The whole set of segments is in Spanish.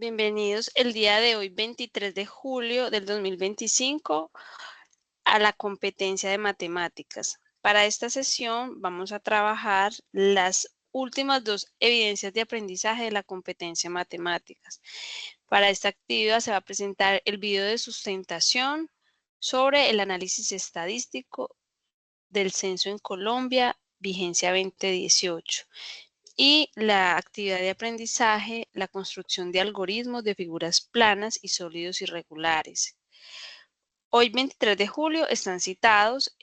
Bienvenidos el día de hoy, 23 de julio del 2025, a la competencia de matemáticas. Para esta sesión vamos a trabajar las últimas dos evidencias de aprendizaje de la competencia de matemáticas. Para esta actividad se va a presentar el video de sustentación sobre el análisis estadístico del censo en Colombia, vigencia 2018. Y la actividad de aprendizaje, la construcción de algoritmos de figuras planas y sólidos irregulares. Hoy, 23 de julio, están citados.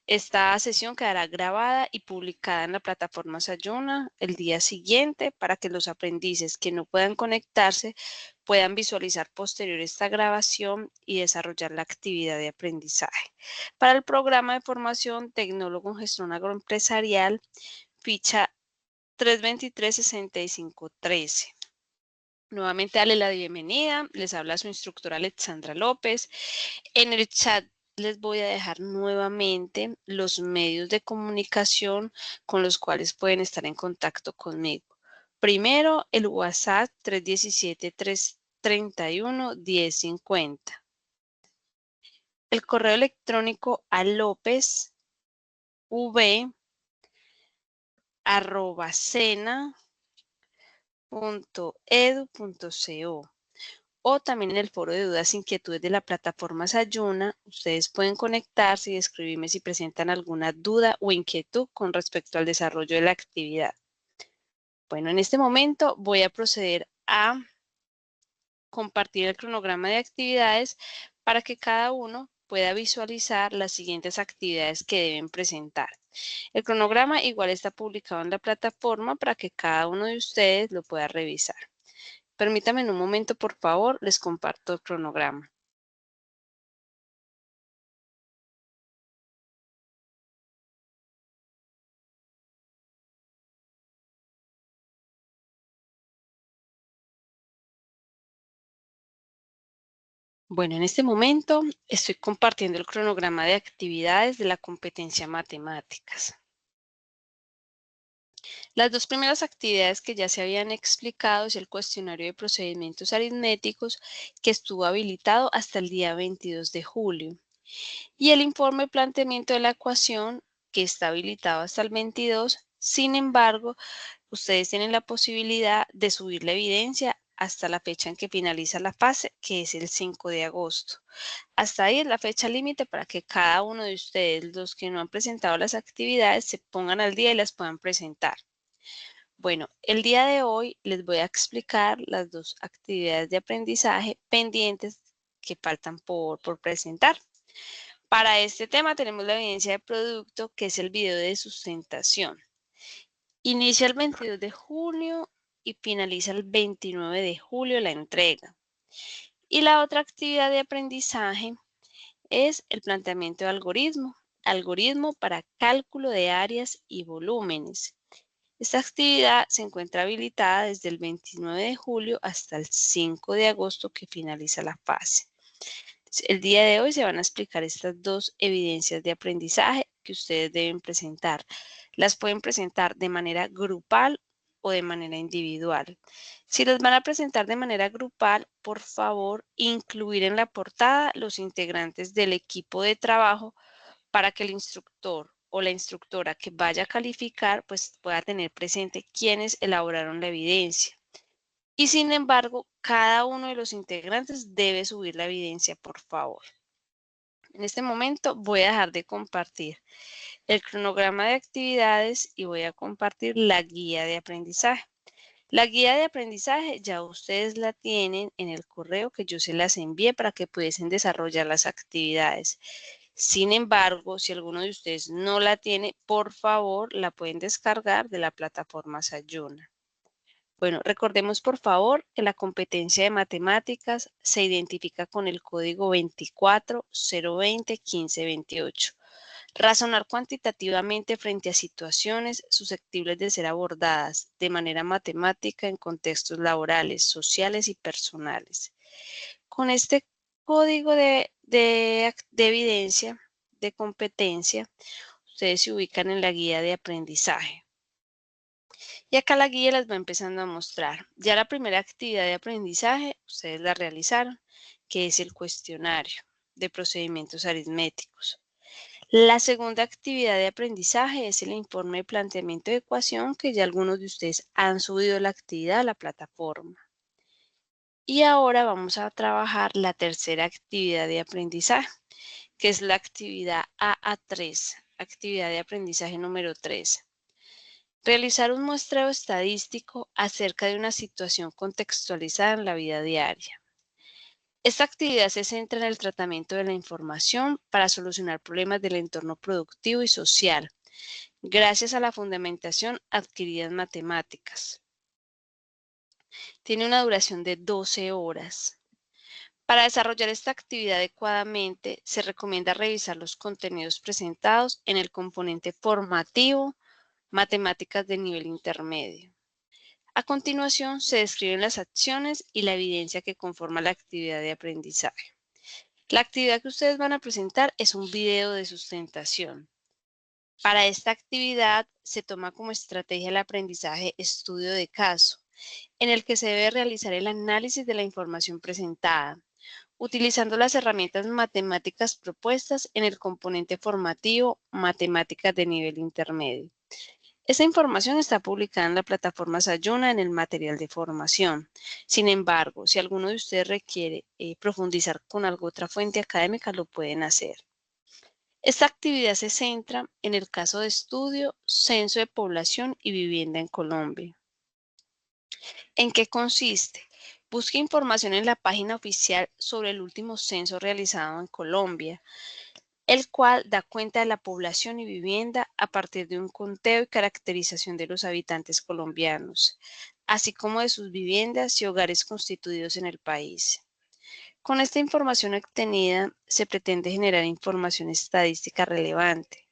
Esta sesión quedará grabada y publicada en la plataforma Sayona el día siguiente para que los aprendices que no puedan conectarse puedan visualizar posterior esta grabación y desarrollar la actividad de aprendizaje. Para el programa de formación Tecnólogo en Gestión Agroempresarial, ficha 323-6513. Nuevamente dale la bienvenida, les habla su instructora Alexandra López. En el chat les voy a dejar nuevamente los medios de comunicación con los cuales pueden estar en contacto conmigo. Primero, el WhatsApp 317-331-1050. El correo electrónico a lopez.v@sena.edu.co. O también en el foro de dudas e inquietudes de la plataforma Sayuna, ustedes pueden conectarse y escribirme si presentan alguna duda o inquietud con respecto al desarrollo de la actividad. Bueno, en este momento voy a proceder a compartir el cronograma de actividades para que cada uno pueda visualizar las siguientes actividades que deben presentar. El cronograma igual está publicado en la plataforma para que cada uno de ustedes lo pueda revisar. Permítanme en un momento, por favor, les comparto el cronograma. Bueno, en este momento estoy compartiendo el cronograma de actividades de la competencia matemáticas. Las dos primeras actividades que ya se habían explicado es el cuestionario de procedimientos aritméticos que estuvo habilitado hasta el día 22 de julio y el informe de planteamiento de la ecuación que está habilitado hasta el 22. Sin embargo, ustedes tienen la posibilidad de subir la evidencia hasta la fecha en que finaliza la fase, que es el 5 de agosto. Hasta ahí es la fecha límite para que cada uno de ustedes, los que no han presentado las actividades, se pongan al día y las puedan presentar. Bueno, el día de hoy les voy a explicar las dos actividades de aprendizaje pendientes que faltan por presentar. Para este tema tenemos la evidencia de producto, que es el video de sustentación. Inicia el 22 de junio y finaliza el 29 de julio la entrega. Y la otra actividad de aprendizaje es el planteamiento de algoritmo para cálculo de áreas y volúmenes. Esta actividad se encuentra habilitada desde el 29 de julio hasta el 5 de agosto que finaliza la fase. El día de hoy se van a explicar estas dos evidencias de aprendizaje que ustedes deben presentar. Las pueden presentar de manera grupal o de manera individual. Si las van a presentar de manera grupal, por favor, incluir en la portada los integrantes del equipo de trabajo para que el instructor o la instructora que vaya a calificar pues pueda tener presente quiénes elaboraron la evidencia. Y sin embargo, cada uno de los integrantes debe subir la evidencia, por favor. En este momento voy a dejar de compartir el cronograma de actividades y voy a compartir la guía de aprendizaje. La guía de aprendizaje ya ustedes la tienen en el correo que yo se las envié para que pudiesen desarrollar las actividades. Sin embargo, si alguno de ustedes no la tiene, por favor, la pueden descargar de la plataforma Sayona. Bueno, recordemos por favor que la competencia de matemáticas se identifica con el código 24.020.1528. Razonar cuantitativamente frente a situaciones susceptibles de ser abordadas de manera matemática en contextos laborales, sociales y personales. Con este código de evidencia, de competencia, ustedes se ubican en la guía de aprendizaje. Y acá la guía las va empezando a mostrar. Ya la primera actividad de aprendizaje, ustedes la realizaron, que es el cuestionario de procedimientos aritméticos. La segunda actividad de aprendizaje es el informe de planteamiento de ecuación, que ya algunos de ustedes han subido la actividad a la plataforma. Y ahora vamos a trabajar la tercera actividad de aprendizaje, que es la actividad AA3, actividad de aprendizaje número 3. Realizar un muestreo estadístico acerca de una situación contextualizada en la vida diaria. Esta actividad se centra en el tratamiento de la información para solucionar problemas del entorno productivo y social, gracias a la fundamentación adquirida en matemáticas. Tiene una duración de 12 horas. Para desarrollar esta actividad adecuadamente, se recomienda revisar los contenidos presentados en el componente formativo, matemáticas de nivel intermedio. A continuación, se describen las acciones y la evidencia que conforma la actividad de aprendizaje. La actividad que ustedes van a presentar es un video de sustentación. Para esta actividad se toma como estrategia el aprendizaje estudio de caso, en el que se debe realizar el análisis de la información presentada, utilizando las herramientas matemáticas propuestas en el componente formativo matemáticas de nivel intermedio. Esta información está publicada en la plataforma Sayuna en el material de formación. Sin embargo, si alguno de ustedes requiere profundizar con alguna otra fuente académica, lo pueden hacer. Esta actividad se centra en el caso de estudio, censo de población y vivienda en Colombia. ¿En qué consiste? Busque información en la página oficial sobre el último censo realizado en Colombia, el cual da cuenta de la población y vivienda a partir de un conteo y caracterización de los habitantes colombianos, así como de sus viviendas y hogares constituidos en el país. Con esta información obtenida, se pretende generar información estadística relevante,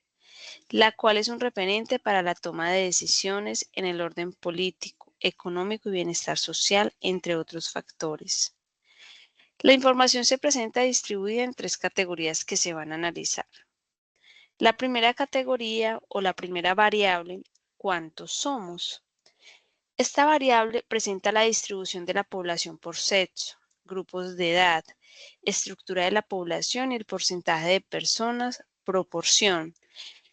la cual es un referente para la toma de decisiones en el orden político, económico y bienestar social, entre otros factores. La información se presenta distribuida en 3 categorías que se van a analizar. La primera categoría o la primera variable, ¿cuántos somos? Esta variable presenta la distribución de la población por sexo, grupos de edad, estructura de la población y el porcentaje de personas, proporción,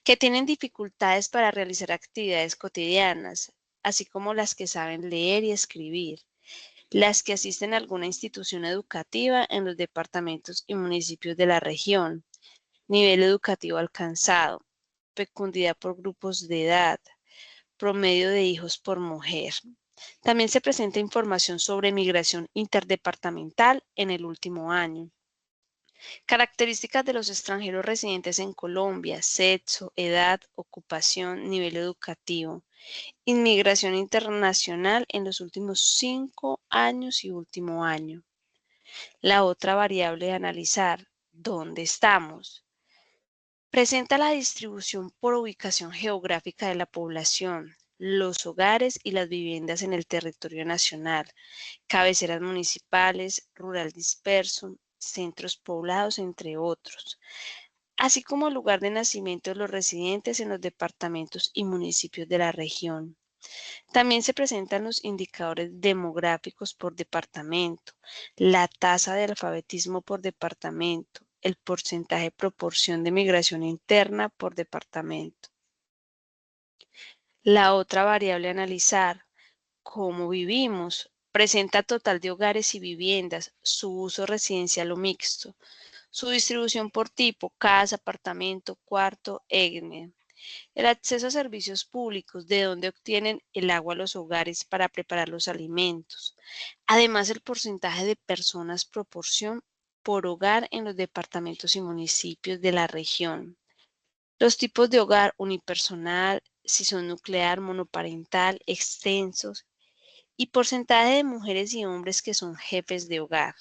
que tienen dificultades para realizar actividades cotidianas, así como las que saben leer y escribir, las que asisten a alguna institución educativa en los departamentos y municipios de la región, nivel educativo alcanzado, fecundidad por grupos de edad, promedio de hijos por mujer. También se presenta información sobre migración interdepartamental en el último año. Características de los extranjeros residentes en Colombia, sexo, edad, ocupación, nivel educativo. Inmigración internacional en los últimos 5 años y último año. La otra variable de analizar, ¿dónde estamos? Presenta la distribución por ubicación geográfica de la población, los hogares y las viviendas en el territorio nacional, cabeceras municipales, rural disperso, centros poblados, entre otros, así como el lugar de nacimiento de los residentes en los departamentos y municipios de la región. También se presentan los indicadores demográficos por departamento, la tasa de alfabetismo por departamento, el porcentaje de proporción de migración interna por departamento. La otra variable a analizar, cómo vivimos, presenta total de hogares y viviendas, su uso residencial o mixto, su distribución por tipo, casa, apartamento, cuarto, etnia. El acceso a servicios públicos, de donde obtienen el agua a los hogares para preparar los alimentos. Además, el porcentaje de personas proporción por hogar en los departamentos y municipios de la región. Los tipos de hogar unipersonal, si son nuclear, monoparental, extensos y porcentaje de mujeres y hombres que son jefes de hogar.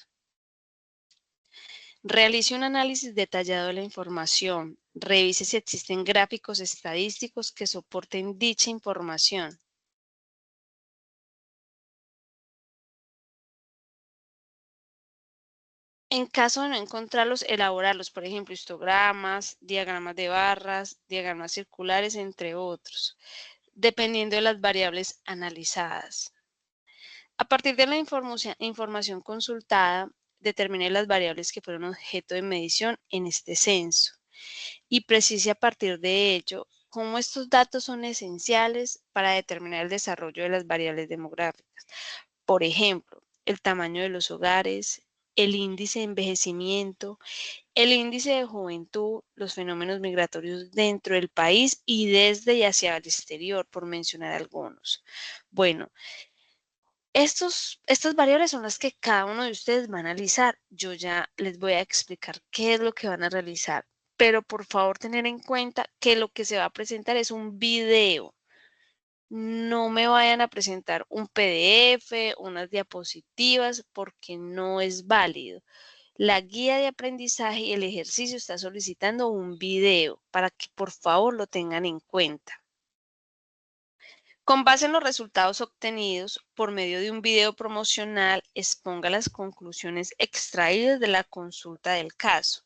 Realice un análisis detallado de la información. Revise si existen gráficos estadísticos que soporten dicha información. En caso de no encontrarlos, elaborarlos, por ejemplo, histogramas, diagramas de barras, diagramas circulares, entre otros. dependiendo de las variables analizadas. A partir de la información consultada, determine las variables que fueron objeto de medición en este censo y precise a partir de ello cómo estos datos son esenciales para determinar el desarrollo de las variables demográficas. Por ejemplo, el tamaño de los hogares, el índice de envejecimiento, el índice de juventud, los fenómenos migratorios dentro del país y desde y hacia el exterior, por mencionar algunos. Bueno, estas variables son las que cada uno de ustedes va a analizar. Yo ya les voy a explicar qué es lo que van a realizar, pero por favor tener en cuenta que lo que se va a presentar es un video. No me vayan a presentar un PDF, unas diapositivas, porque no es válido. La guía de aprendizaje y el ejercicio está solicitando un video para que por favor lo tengan en cuenta. Con base en los resultados obtenidos por medio de un video promocional, exponga las conclusiones extraídas de la consulta del caso.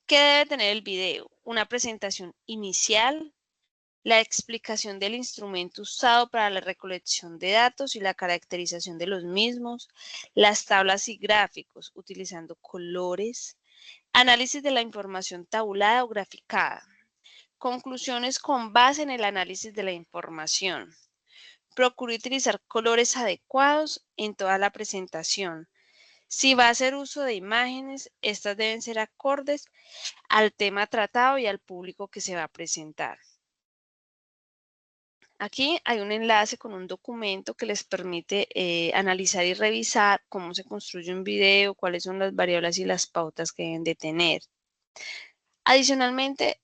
¿Qué debe tener el video? Una presentación inicial, la explicación del instrumento usado para la recolección de datos y la caracterización de los mismos, las tablas y gráficos utilizando colores, análisis de la información tabulada o graficada, conclusiones con base en el análisis de la información. Procure utilizar colores adecuados en toda la presentación. Si va a hacer uso de imágenes, estas deben ser acordes al tema tratado y al público que se va a presentar. Aquí hay un enlace con un documento que les permite analizar y revisar cómo se construye un video, cuáles son las variables y las pautas que deben de tener. Adicionalmente,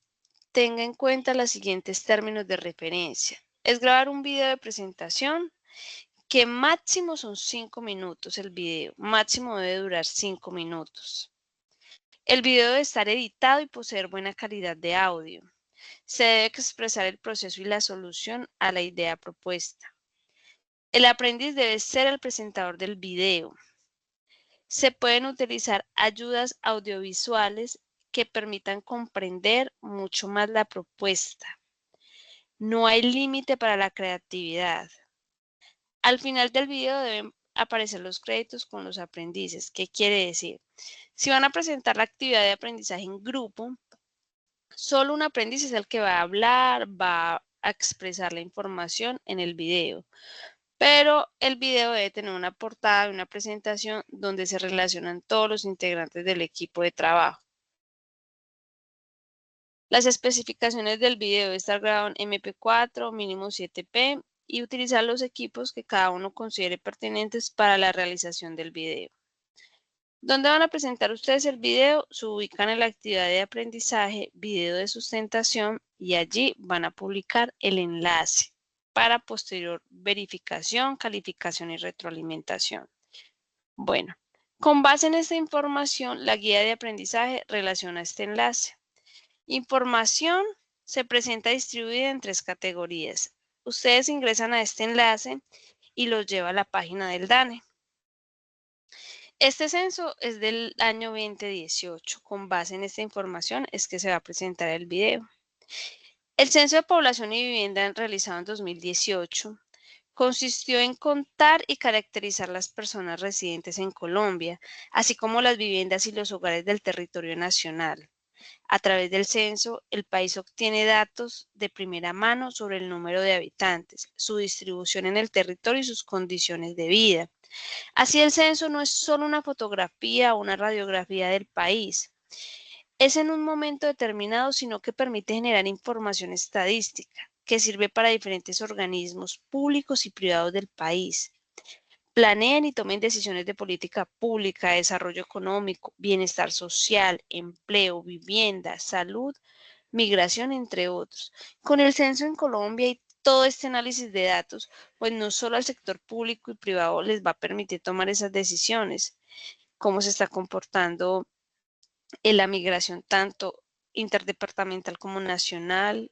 tenga en cuenta los siguientes términos de referencia. Es grabar un video de presentación que máximo son 5 minutos el video, máximo debe durar 5 minutos. El video debe estar editado y poseer buena calidad de audio. Se debe expresar el proceso y la solución a la idea propuesta. El aprendiz debe ser el presentador del video. Se pueden utilizar ayudas audiovisuales que permitan comprender mucho más la propuesta. No hay límite para la creatividad. Al final del video deben aparecer los créditos con los aprendices. ¿Qué quiere decir? Si van a presentar la actividad de aprendizaje en grupo, solo un aprendiz es el que va a hablar, va a expresar la información en el video. Pero el video debe tener una portada y una presentación donde se relacionan todos los integrantes del equipo de trabajo. Las especificaciones del video deben estar grabado en MP4, mínimo 7p, y utilizar los equipos que cada uno considere pertinentes para la realización del video. ¿Dónde van a presentar ustedes el video? Se ubican en la actividad de aprendizaje, video de sustentación, y allí van a publicar el enlace para posterior verificación, calificación y retroalimentación. Bueno, con base en esta información, la guía de aprendizaje relaciona este enlace. Información se presenta distribuida en 3 categorías. Ustedes ingresan a este enlace y los lleva a la página del DANE. Este censo es del año 2018. Con base en esta información es que se va a presentar el video. El censo de población y vivienda realizado en 2018 consistió en contar y caracterizar las personas residentes en Colombia, así como las viviendas y los hogares del territorio nacional. A través del censo, el país obtiene datos de primera mano sobre el número de habitantes, su distribución en el territorio y sus condiciones de vida. Así, el censo no es solo una fotografía o una radiografía del país. Es en un momento determinado, sino que permite generar información estadística que sirve para diferentes organismos públicos y privados del país. Planeen y tomen decisiones de política pública, desarrollo económico, bienestar social, empleo, vivienda, salud, migración, entre otros. Con el censo en Colombia y todo este análisis de datos, pues no solo al sector público y privado les va a permitir tomar esas decisiones, cómo se está comportando en la migración tanto interdepartamental como nacional,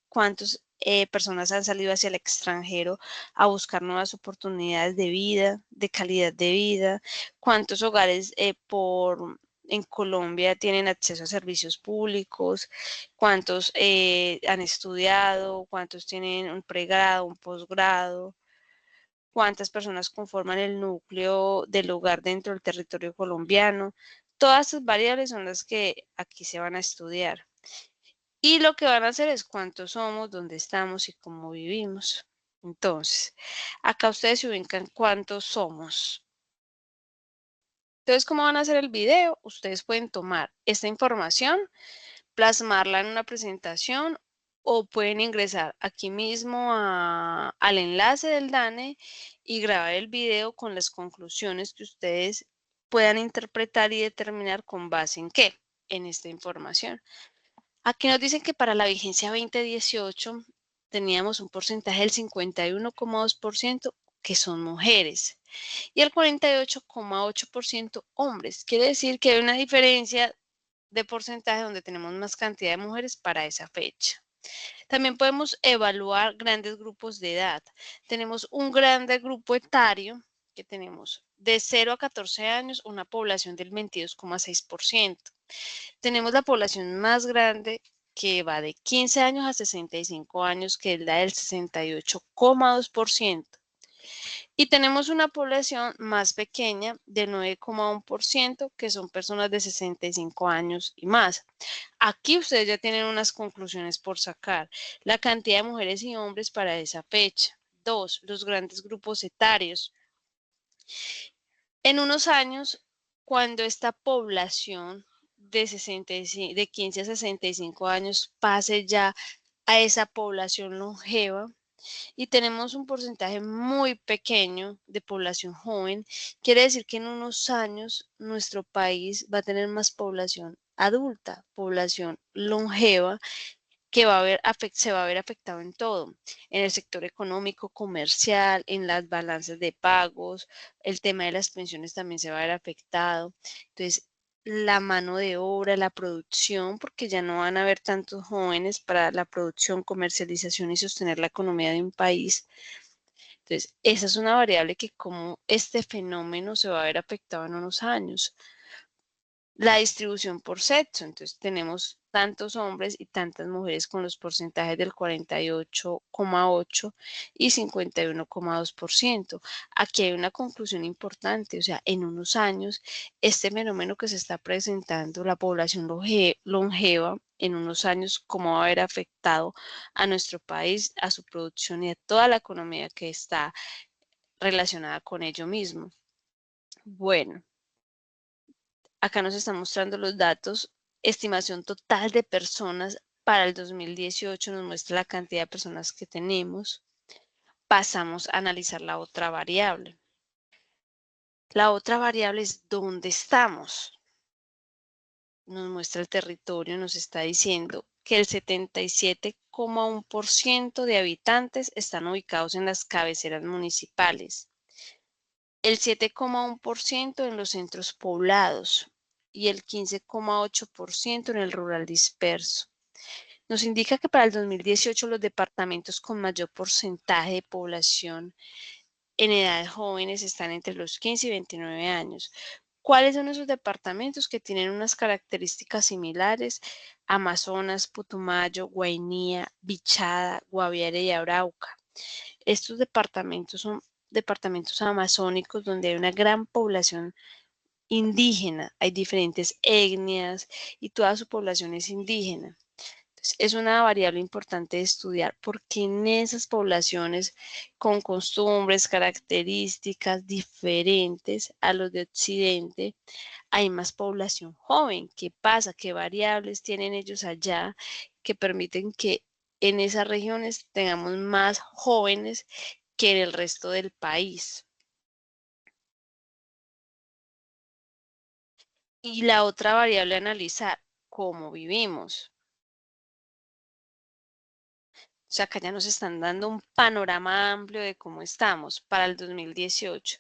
cuántas personas han salido hacia el extranjero a buscar nuevas oportunidades de vida, de calidad de vida, cuántos hogares por en Colombia tienen acceso a servicios públicos, cuántos han estudiado, cuántos tienen un pregrado, un posgrado, cuántas personas conforman el núcleo del hogar dentro del territorio colombiano. Todas estas variables son las que aquí se van a estudiar. Y lo que van a hacer es cuántos somos, dónde estamos y cómo vivimos. Entonces, acá ustedes se ubican cuántos somos. Entonces, ¿cómo van a hacer el video? Ustedes pueden tomar esta información, plasmarla en una presentación o pueden ingresar aquí mismo al enlace del DANE y grabar el video con las conclusiones que ustedes puedan interpretar y determinar con base en qué, en esta información. Aquí nos dicen que para la vigencia 2018 teníamos un porcentaje del 51,2% que son mujeres y el 48,8% hombres. Quiere decir que hay una diferencia de porcentaje donde tenemos más cantidad de mujeres para esa fecha. También podemos evaluar grandes grupos de edad. Tenemos un grande grupo etario que tenemos de 0 a 14 años, una población del 22,6%. Tenemos la población más grande que va de 15 años a 65 años, que es la del 68,2%. Y tenemos una población más pequeña del 9,1%, que son personas de 65 años y más. Aquí ustedes ya tienen unas conclusiones por sacar. La cantidad de mujeres y hombres para esa fecha. 2. Los grandes grupos etarios. En unos años, cuando esta población de 15 a 65 años pase ya a esa población longeva y tenemos un porcentaje muy pequeño de población joven, quiere decir que en unos años nuestro país va a tener más población adulta, población longeva, que se va a ver afectado en todo, en el sector económico, comercial, en las balanzas de pagos, el tema de las pensiones también se va a ver afectado. Entonces, la mano de obra, la producción, porque ya no van a haber tantos jóvenes para la producción, comercialización y sostener la economía de un país. Entonces, esa es una variable que como este fenómeno se va a ver afectado en unos años. La distribución por sexo, entonces tenemos tantos hombres y tantas mujeres con los porcentajes del 48,8 y 51,2%. Aquí hay una conclusión importante, o sea, en unos años, este fenómeno que se está presentando, la población longeva, en unos años, cómo va a haber afectado a nuestro país, a su producción y a toda la economía que está relacionada con ello mismo. Bueno. Acá nos están mostrando los datos. Estimación total de personas para el 2018 nos muestra la cantidad de personas que tenemos. Pasamos a analizar la otra variable. La otra variable es dónde estamos. Nos muestra el territorio, nos está diciendo que el 77,1% de habitantes están ubicados en las cabeceras municipales, el 7,1% en los centros poblados y el 15,8% en el rural disperso. Nos indica que para el 2018 los departamentos con mayor porcentaje de población en edades jóvenes están entre los 15 y 29 años. ¿Cuáles son esos departamentos que tienen unas características similares? Amazonas, Putumayo, Guainía, Bichada, Guaviare y Arauca. Estos departamentos son departamentos amazónicos donde hay una gran población indígena, hay diferentes etnias y toda su población es indígena. Entonces, es una variable importante de estudiar porque en esas poblaciones con costumbres, características diferentes a los de Occidente, hay más población joven. ¿Qué pasa? ¿Qué variables tienen ellos allá que permiten que en esas regiones tengamos más jóvenes que en el resto del país? Y la otra variable a analizar, cómo vivimos. O sea, acá ya nos están dando un panorama amplio de cómo estamos para el 2018.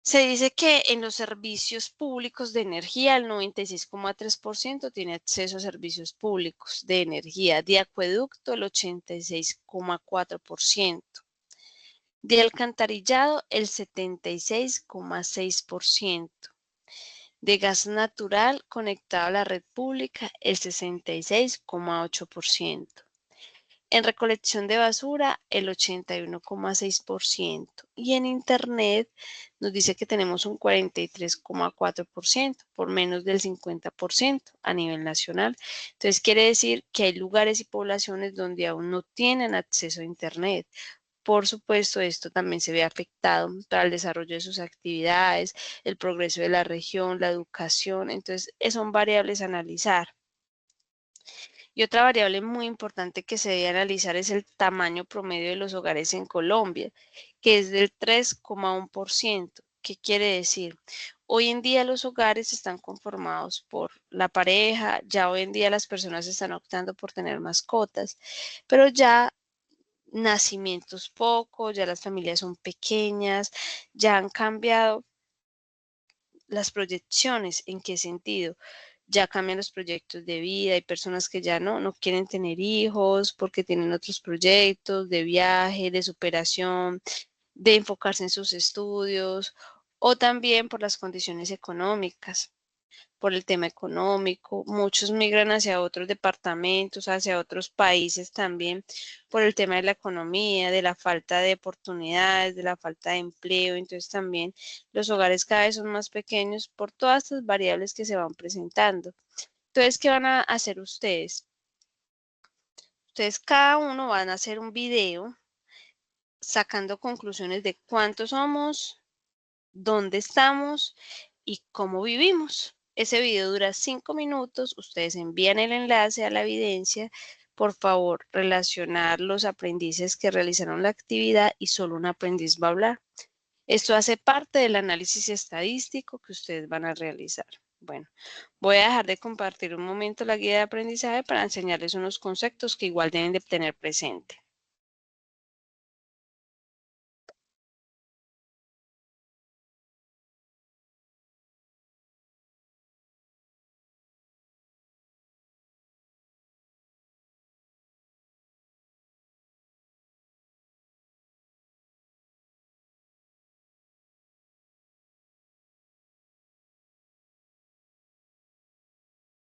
Se dice que en los servicios públicos de energía, el 96,3% tiene acceso a servicios públicos de energía, de acueducto el 86,4%, de alcantarillado el 76,6%, De gas natural conectado a la red pública, el 66,8%. En recolección de basura, el 81,6%. Y en Internet nos dice que tenemos un 43,4%, por menos del 50% a nivel nacional. Entonces quiere decir que hay lugares y poblaciones donde aún no tienen acceso a Internet. Por supuesto, esto también se ve afectado para el desarrollo de sus actividades, el progreso de la región, la educación. Entonces, son variables a analizar. Y otra variable muy importante que se debe analizar es el tamaño promedio de los hogares en Colombia, que es del 3,1%. ¿Qué quiere decir? Hoy en día los hogares están conformados por la pareja, ya hoy en día las personas están optando por tener mascotas, pero ya nacimientos pocos, ya las familias son pequeñas, ya han cambiado las proyecciones. ¿En qué sentido? Ya cambian los proyectos de vida, hay personas que ya no quieren tener hijos porque tienen otros proyectos de viaje, de superación, de enfocarse en sus estudios o también por las condiciones económicas, por el tema económico. Muchos migran hacia otros departamentos, hacia otros países también, por el tema de la economía, de la falta de oportunidades, de la falta de empleo. Entonces también los hogares cada vez son más pequeños por todas estas variables que se van presentando. Entonces, ¿qué van a hacer ustedes? Ustedes cada uno van a hacer un video sacando conclusiones de cuántos somos, dónde estamos y cómo vivimos. Ese video dura 5 minutos. Ustedes envían el enlace a la evidencia. Por favor, relacionar los aprendices que realizaron la actividad y solo un aprendiz va a hablar. Esto hace parte del análisis estadístico que ustedes van a realizar. Bueno, voy a dejar de compartir un momento la guía de aprendizaje para enseñarles unos conceptos que igual deben de tener presente.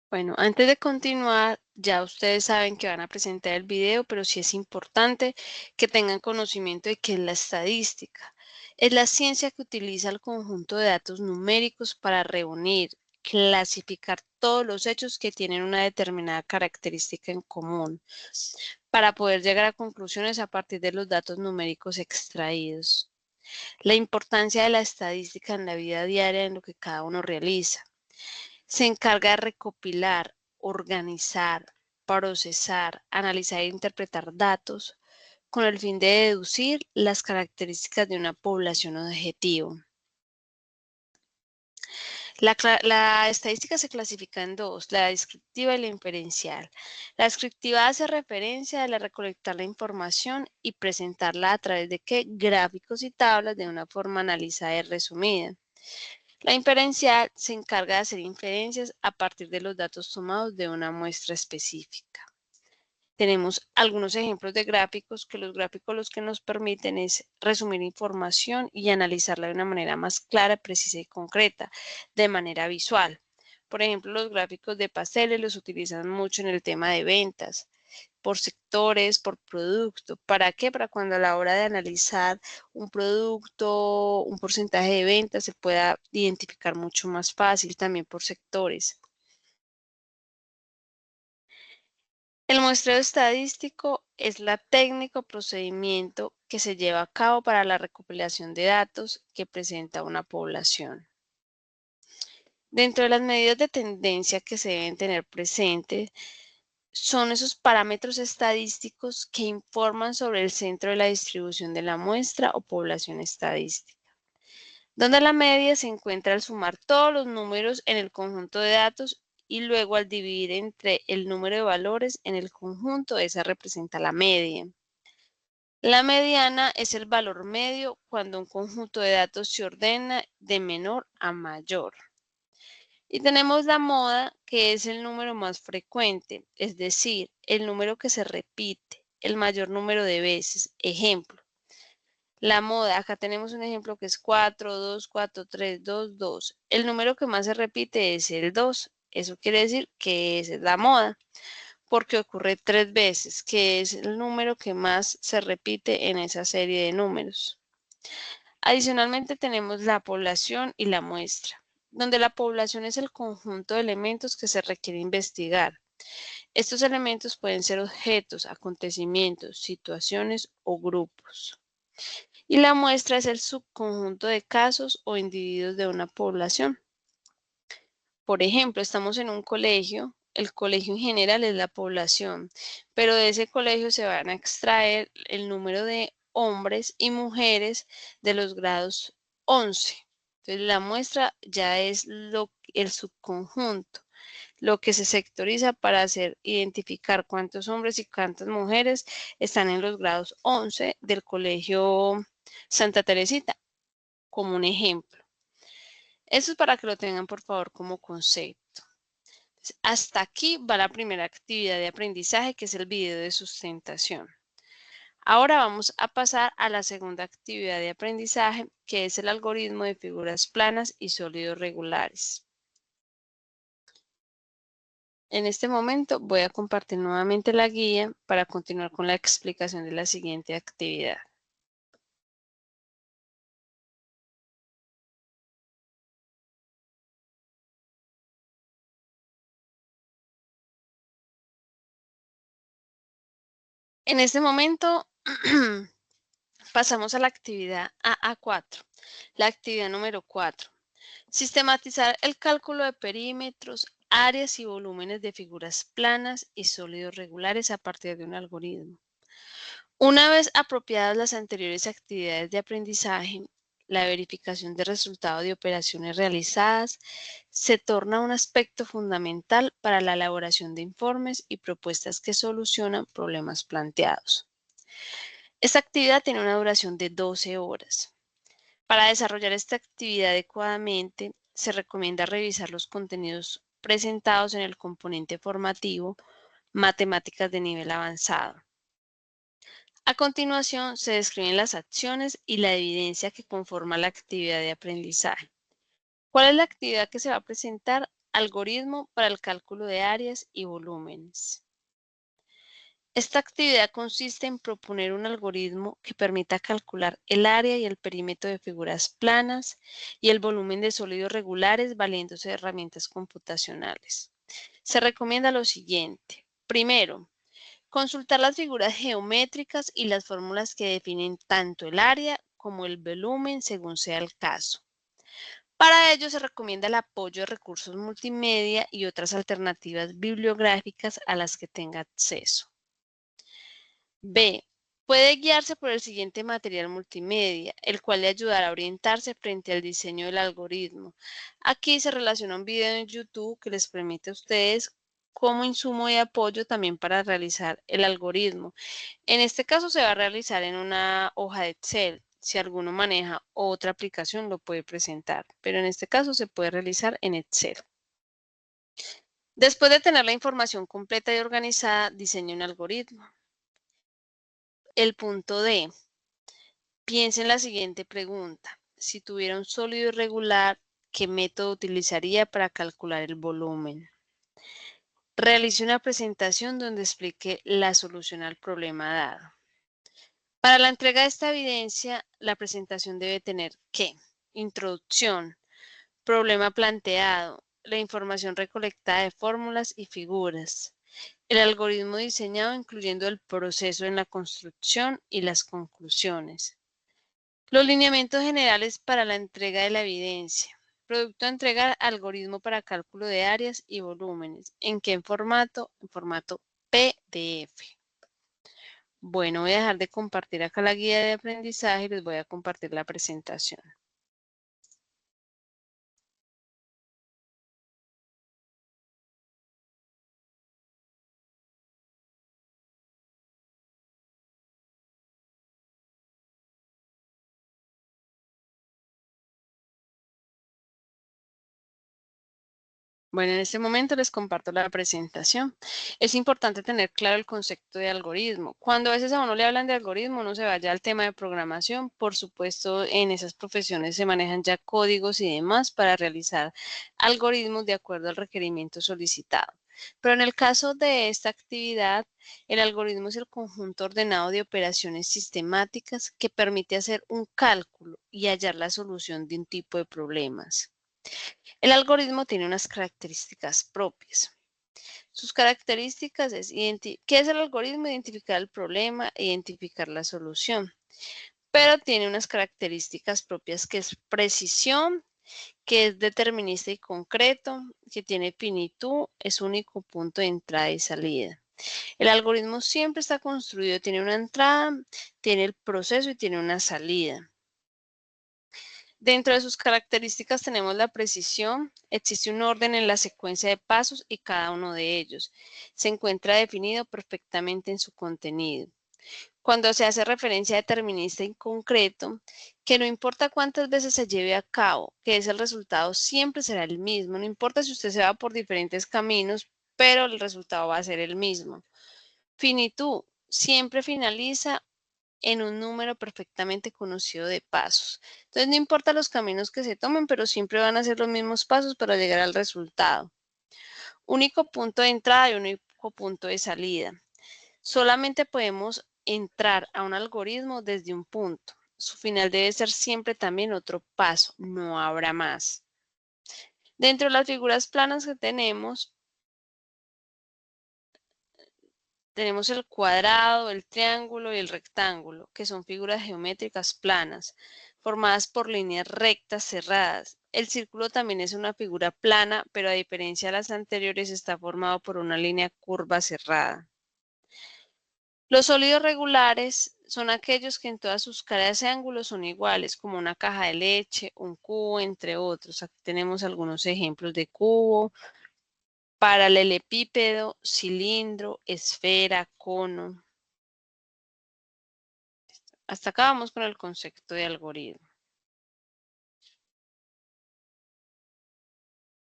Bueno, antes de continuar, ya ustedes saben que van a presentar el video, pero sí es importante que tengan conocimiento de qué es la estadística. Es la ciencia que utiliza el conjunto de datos numéricos para reunir, clasificar todos los hechos que tienen una determinada característica en común, para poder llegar a conclusiones a partir de los datos numéricos extraídos. La importancia de la estadística en la vida diaria en lo que cada uno realiza. Se encarga de recopilar, organizar, procesar, analizar e interpretar datos con el fin de deducir las características de una población objetivo. La estadística se clasifica en dos, la descriptiva y la inferencial. La descriptiva hace referencia a la recolectar la información y presentarla a través de ¿qué? Gráficos y tablas de una forma analizada y resumida. La inferencial se encarga de hacer inferencias a partir de los datos tomados de una muestra específica. Tenemos algunos ejemplos de gráficos, que los gráficos los que nos permiten es resumir información y analizarla de una manera más clara, precisa y concreta, de manera visual. Por ejemplo, los gráficos de pasteles los utilizan mucho en el tema de ventas, por sectores, por producto. ¿Para qué? Para cuando a la hora de analizar un producto, un porcentaje de ventas, se pueda identificar mucho más fácil también por sectores. El muestreo estadístico es la técnica o procedimiento que se lleva a cabo para la recopilación de datos que presenta una población. Dentro de las medidas de tendencia que se deben tener presentes son esos parámetros estadísticos que informan sobre el centro de la distribución de la muestra o población estadística, donde la media se encuentra al sumar todos los números en el conjunto de datos y luego al dividir entre el número de valores en el conjunto, esa representa la media. La mediana es el valor medio cuando un conjunto de datos se ordena de menor a mayor. Y tenemos la moda, que es el número más frecuente, es decir, el número que se repite el mayor número de veces. Ejemplo, La moda, acá tenemos un ejemplo que es 4, 2, 4, 3, 2, 2. El número que más se repite es el 2. Eso quiere decir que esa es la moda, porque ocurre 3 veces, que es el número que más se repite en esa serie de números. Adicionalmente tenemos la población y la muestra, donde la población es el conjunto de elementos que se requiere investigar. Estos elementos pueden ser objetos, acontecimientos, situaciones o grupos. Y la muestra es el subconjunto de casos o individuos de una población. Por ejemplo, estamos en un colegio, el colegio en general es la población, pero de ese colegio se van a extraer el número de hombres y mujeres de los grados 11. Entonces, la muestra ya es el subconjunto, lo que se sectoriza para hacer identificar cuántos hombres y cuántas mujeres están en los grados 11 del colegio Santa Teresita, como un ejemplo. Eso es para que lo tengan, por favor, como concepto. Hasta aquí va la primera actividad de aprendizaje, que es el video de sustentación. Ahora vamos a pasar a la segunda actividad de aprendizaje, que es el algoritmo de figuras planas y sólidos regulares. En este momento voy a compartir nuevamente la guía para continuar con la explicación de la siguiente actividad. En este momento pasamos a la actividad AA4, la actividad número 4. Sistematizar el cálculo de perímetros, áreas y volúmenes de figuras planas y sólidos regulares a partir de un algoritmo. Una vez apropiadas las anteriores actividades de aprendizaje, la verificación de resultados de operaciones realizadas se torna un aspecto fundamental para la elaboración de informes y propuestas que solucionan problemas planteados. Esta actividad tiene una duración de 12 horas. Para desarrollar esta actividad adecuadamente, se recomienda revisar los contenidos presentados en el componente formativo Matemáticas de nivel avanzado. A continuación, se describen las acciones y la evidencia que conforma la actividad de aprendizaje. ¿Cuál es la actividad que se va a presentar? Algoritmo para el cálculo de áreas y volúmenes. Esta actividad consiste en proponer un algoritmo que permita calcular el área y el perímetro de figuras planas y el volumen de sólidos regulares valiéndose de herramientas computacionales. Se recomienda lo siguiente. Primero, consultar las figuras geométricas y las fórmulas que definen tanto el área como el volumen según sea el caso. Para ello se recomienda el apoyo de recursos multimedia y otras alternativas bibliográficas a las que tenga acceso. B. Puede guiarse por el siguiente material multimedia, el cual le ayudará a orientarse frente al diseño del algoritmo. Aquí se relaciona un video en YouTube que les permite a ustedes como insumo de apoyo también para realizar el algoritmo. En este caso se va a realizar en una hoja de Excel. Si alguno maneja otra aplicación lo puede presentar, pero en este caso se puede realizar en Excel. Después de tener la información completa y organizada, diseñe un algoritmo. El punto D. Piensa en la siguiente pregunta. Si tuviera un sólido irregular, ¿qué método utilizaría para calcular el volumen? Realice una presentación donde explique la solución al problema dado. Para la entrega de esta evidencia, la presentación debe tener ¿qué? Introducción, problema planteado, la información recolectada de fórmulas y figuras, el algoritmo diseñado incluyendo el proceso en la construcción y las conclusiones. Los lineamientos generales para la entrega de la evidencia. Producto a entregar, algoritmo para cálculo de áreas y volúmenes. ¿En qué formato? En formato PDF. Bueno, voy a dejar de compartir acá la guía de aprendizaje y les voy a compartir la presentación. Bueno, en este momento les comparto la presentación. Es importante tener claro el concepto de algoritmo. Cuando a veces a uno le hablan de algoritmo, uno se vaya al tema de programación. Por supuesto, en esas profesiones se manejan ya códigos y demás para realizar algoritmos de acuerdo al requerimiento solicitado. Pero en el caso de esta actividad, el algoritmo es el conjunto ordenado de operaciones sistemáticas que permite hacer un cálculo y hallar la solución de un tipo de problemas. El algoritmo tiene unas características propias. Sus características es, ¿qué es el algoritmo? Identificar el problema, identificar la solución. Pero tiene unas características propias que es precisión, que es determinista y concreto, que tiene finitud, es único punto de entrada y salida. El algoritmo siempre está construido, tiene una entrada, tiene el proceso y tiene una salida. Dentro de sus características tenemos la precisión. Existe un orden en la secuencia de pasos y cada uno de ellos se encuentra definido perfectamente en su contenido. Cuando se hace referencia a determinista en concreto, que no importa cuántas veces se lleve a cabo, que es el resultado siempre será el mismo. No importa si usted se va por diferentes caminos, pero el resultado va a ser el mismo. Finitud, siempre finaliza en un número perfectamente conocido de pasos. Entonces, no importa los caminos que se tomen, pero siempre van a ser los mismos pasos para llegar al resultado. Único punto de entrada y único punto de salida. Solamente podemos entrar a un algoritmo desde un punto. Su final debe ser siempre también otro paso, no habrá más. Dentro de las figuras planas que tenemos el cuadrado, el triángulo y el rectángulo, que son figuras geométricas planas, formadas por líneas rectas cerradas. El círculo también es una figura plana, pero a diferencia de las anteriores está formado por una línea curva cerrada. Los sólidos regulares son aquellos que en todas sus caras y ángulos son iguales, como una caja de leche, un cubo, entre otros. Aquí tenemos algunos ejemplos de cubo, paralelepípedo, cilindro, esfera, cono. Hasta acá vamos con el concepto de algoritmo.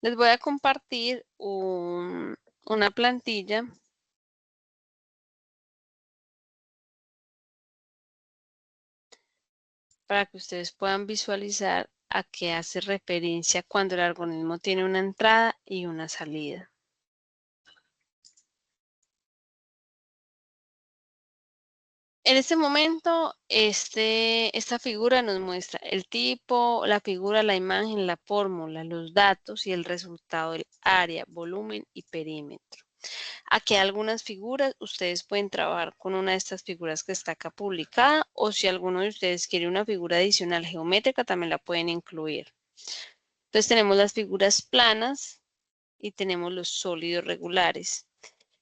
Les voy a compartir una plantilla para que ustedes puedan visualizar a qué hace referencia cuando el algoritmo tiene una entrada y una salida. En este momento, esta figura nos muestra el tipo, la figura, la imagen, la fórmula, los datos y el resultado del área, volumen y perímetro. Aquí hay algunas figuras, ustedes pueden trabajar con una de estas figuras que está acá publicada o si alguno de ustedes quiere una figura adicional geométrica también la pueden incluir. Entonces tenemos las figuras planas y tenemos los sólidos regulares.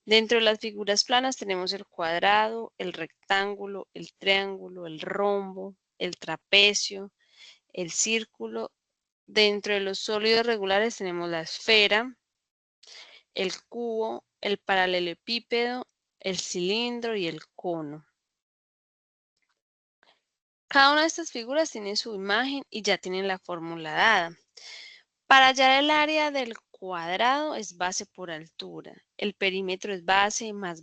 Dentro de las figuras planas tenemos el cuadrado, el rectángulo, el triángulo, el rombo, el trapecio, el círculo. Dentro de los sólidos regulares tenemos la esfera, el cubo, el paralelepípedo, el cilindro y el cono. Cada una de estas figuras tiene su imagen y ya tienen la fórmula dada. Para hallar el área del cuadrado es base por altura. El perímetro es base más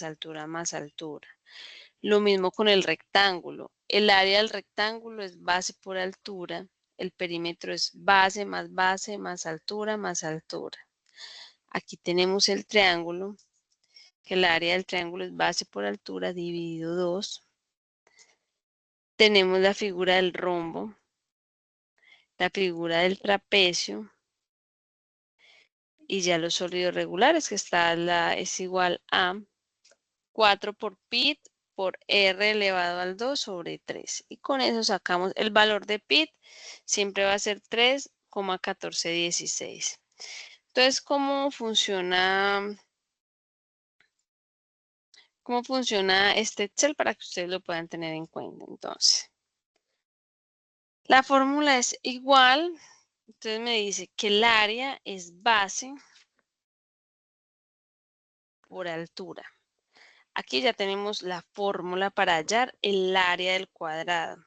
altura más altura. Lo mismo con el rectángulo. El área del rectángulo es base por altura. El perímetro es base más altura más altura. Aquí tenemos el triángulo, que el área del triángulo es base por altura dividido 2. Tenemos la figura del rombo, la figura del trapecio y ya los sólidos regulares, que es igual a 4 por pi por r elevado al 2 sobre 3. Y con eso sacamos el valor de pi, siempre va a ser 3,1416. Entonces, ¿cómo funciona este Excel para que ustedes lo puedan tener en cuenta? Entonces, la fórmula es igual, entonces me dice que el área es base por altura. Aquí ya tenemos la fórmula para hallar el área del cuadrado.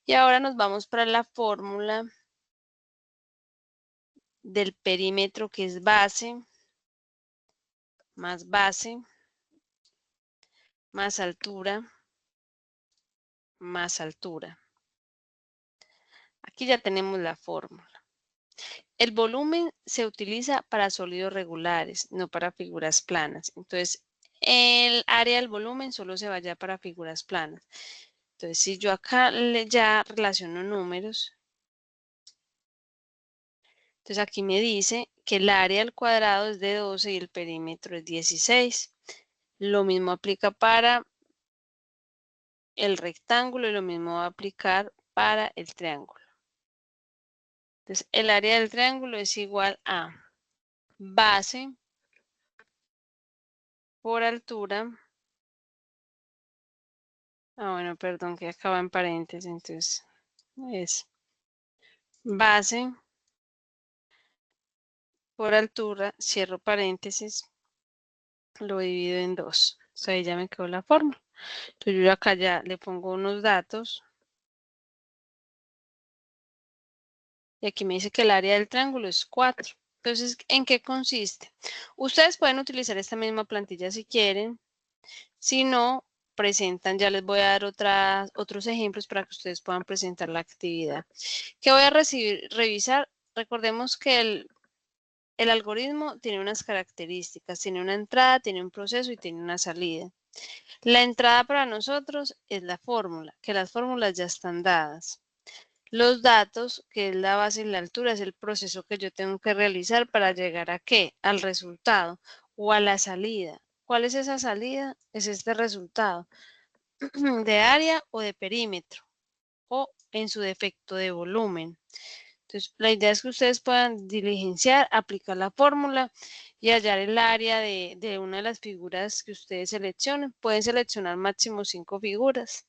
Y ahora nos vamos para la fórmula del perímetro que es base, más altura, más altura. Aquí ya tenemos la fórmula. El volumen se utiliza para sólidos regulares, no para figuras planas. Entonces, el área del volumen solo se vaya para figuras planas. Entonces, si yo acá ya relaciono números, entonces aquí me dice que el área al cuadrado es de 12 y el perímetro es 16. Lo mismo aplica para el rectángulo y lo mismo va a aplicar para el triángulo. Entonces, el área del triángulo es igual a base por altura. Bueno, perdón, que acaba en paréntesis, entonces es base por altura, cierro paréntesis, lo divido en 2. Entonces ahí ya me quedó la fórmula. Entonces yo acá ya le pongo unos datos. Y aquí me dice que el área del triángulo es 4. Entonces, ¿en qué consiste? Ustedes pueden utilizar esta misma plantilla si quieren. Si no, presentan, ya les voy a dar otros ejemplos para que ustedes puedan presentar la actividad. ¿Qué voy a revisar? Recordemos que el algoritmo tiene unas características, tiene una entrada, tiene un proceso y tiene una salida. La entrada para nosotros es la fórmula, que las fórmulas ya están dadas. Los datos, que es la base y la altura, es el proceso que yo tengo que realizar para llegar a ¿qué? Al resultado o a la salida. ¿Cuál es esa salida? Es este resultado de área o de perímetro o en su defecto de volumen. Entonces, la idea es que ustedes puedan diligenciar, aplicar la fórmula y hallar el área de una de las figuras que ustedes seleccionen. Pueden seleccionar máximo 5 figuras.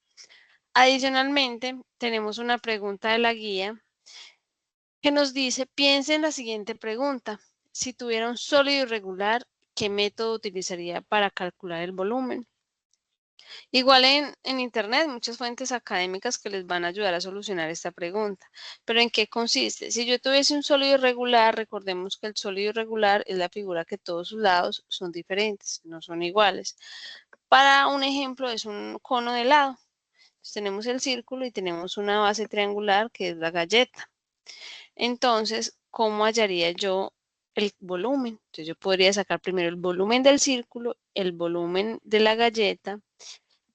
Adicionalmente, tenemos una pregunta de la guía que nos dice, piense en la siguiente pregunta. Si tuviera un sólido irregular, ¿qué método utilizaría para calcular el volumen? Igual en Internet, muchas fuentes académicas que les van a ayudar a solucionar esta pregunta. ¿Pero en qué consiste? Si yo tuviese un sólido irregular, recordemos que el sólido irregular es la figura que todos sus lados son diferentes, no son iguales. Para un ejemplo, es un cono de helado. Entonces, tenemos el círculo y tenemos una base triangular que es la galleta. Entonces, ¿cómo hallaría yo el volumen? Entonces, yo podría sacar primero el volumen del círculo, el volumen de la galleta.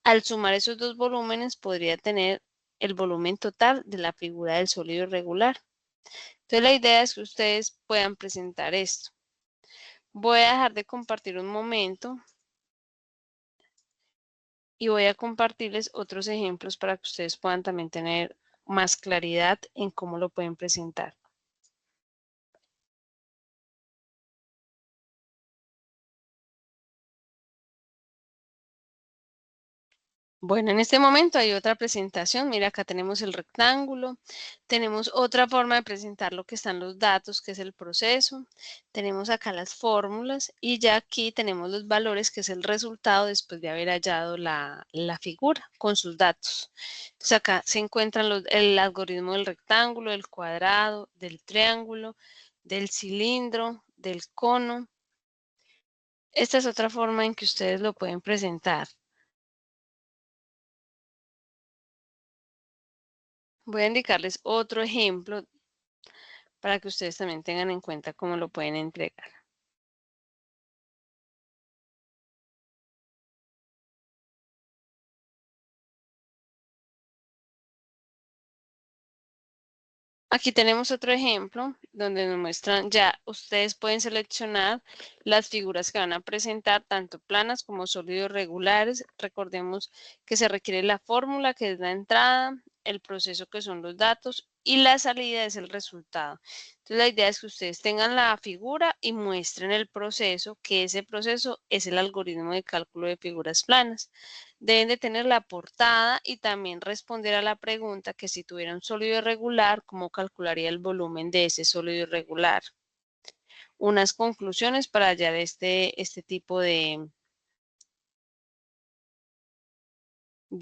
Al sumar esos dos volúmenes, podría tener el volumen total de la figura del sólido irregular. Entonces, la idea es que ustedes puedan presentar esto. Voy a dejar de compartir un momento y voy a compartirles otros ejemplos para que ustedes puedan también tener más claridad en cómo lo pueden presentar. Bueno, en este momento hay otra presentación. Mira, acá tenemos el rectángulo. Tenemos otra forma de presentar lo que están los datos, que es el proceso. Tenemos acá las fórmulas y ya aquí tenemos los valores, que es el resultado después de haber hallado la figura con sus datos. Entonces acá se encuentran el algoritmo del rectángulo, del cuadrado, del triángulo, del cilindro, del cono. Esta es otra forma en que ustedes lo pueden presentar. Voy a indicarles otro ejemplo para que ustedes también tengan en cuenta cómo lo pueden entregar. Aquí tenemos otro ejemplo donde nos muestran ya, ustedes pueden seleccionar las figuras que van a presentar, tanto planas como sólidos regulares. Recordemos que se requiere la fórmula, que es la entrada, el proceso, que son los datos, y la salida es el resultado. Entonces, la idea es que ustedes tengan la figura y muestren el proceso, que ese proceso es el algoritmo de cálculo de figuras planas. Deben de tener la portada y también responder a la pregunta que si tuviera un sólido irregular, ¿cómo calcularía el volumen de ese sólido irregular? Unas conclusiones para hallar este tipo de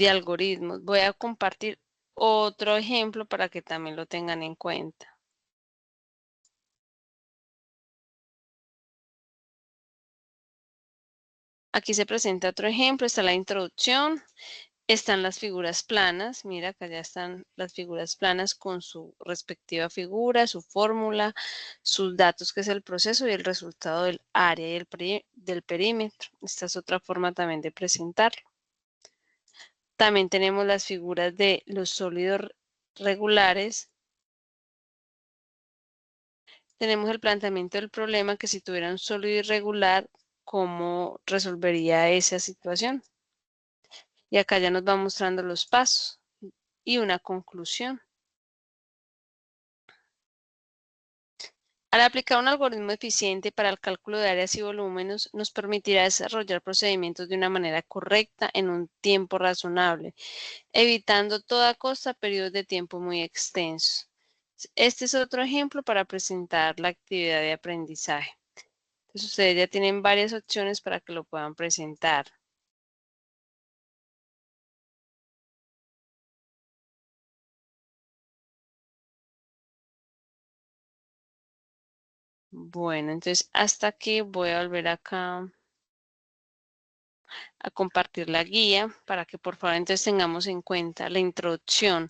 algoritmos. Voy a compartir otro ejemplo para que también lo tengan en cuenta. Aquí se presenta otro ejemplo, está la introducción, están las figuras planas, mira acá ya están las figuras planas con su respectiva figura, su fórmula, sus datos que es el proceso y el resultado del área y del perímetro. Esta es otra forma también de presentarlo. También tenemos las figuras de los sólidos regulares. Tenemos el planteamiento del problema que si tuviera un sólido irregular, ¿cómo resolvería esa situación? Y acá ya nos va mostrando los pasos y una conclusión. Al aplicar un algoritmo eficiente para el cálculo de áreas y volúmenes, nos permitirá desarrollar procedimientos de una manera correcta en un tiempo razonable, evitando a toda costa periodos de tiempo muy extensos. Este es otro ejemplo para presentar la actividad de aprendizaje. Entonces, ustedes ya tienen varias opciones para que lo puedan presentar. Bueno, entonces hasta aquí voy a volver acá a compartir la guía para que por favor entonces tengamos en cuenta la introducción,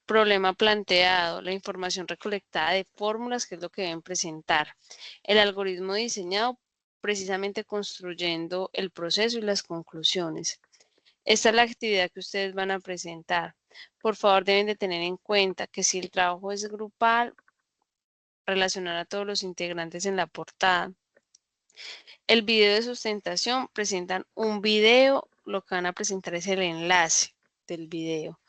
problema planteado, la información recolectada de fórmulas, que es lo que deben presentar, el algoritmo diseñado precisamente construyendo el proceso y las conclusiones. Esta es la actividad que ustedes van a presentar. Por favor, deben de tener en cuenta que si el trabajo es grupal, relacionar a todos los integrantes en la portada. El video de sustentación presentan un video, lo que van a presentar es el enlace del video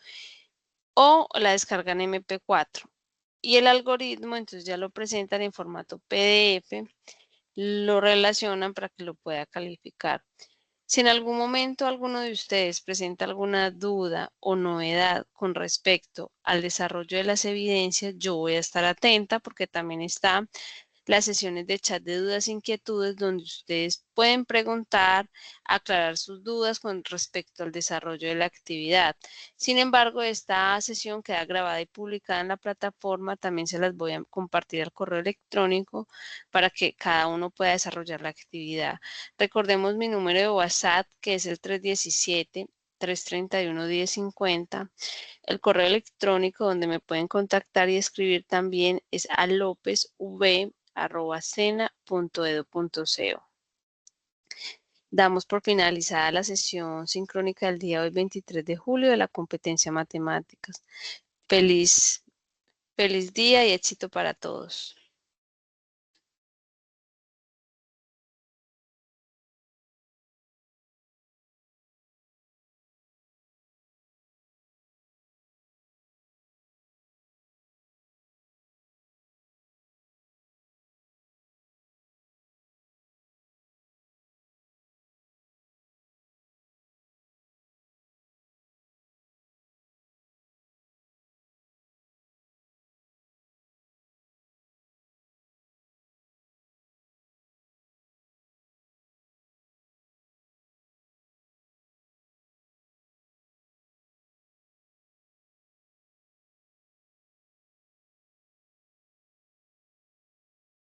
o la descargan MP4. Y el algoritmo, entonces ya lo presentan en formato PDF, lo relacionan para que lo pueda calificar. Si en algún momento alguno de ustedes presenta alguna duda o novedad con respecto al desarrollo de las evidencias, yo voy a estar atenta porque también está las sesiones de chat de dudas e inquietudes donde ustedes pueden preguntar, aclarar sus dudas con respecto al desarrollo de la actividad. Sin embargo, esta sesión queda grabada y publicada en la plataforma. También se las voy a compartir al correo electrónico para que cada uno pueda desarrollar la actividad. Recordemos mi número de WhatsApp, que es el 317-331-1050. El correo electrónico donde me pueden contactar y escribir también es a lopezv@sena.edu.co. Damos por finalizada la sesión sincrónica del día hoy 23 de julio de la competencia matemáticas. Feliz día y éxito para todos.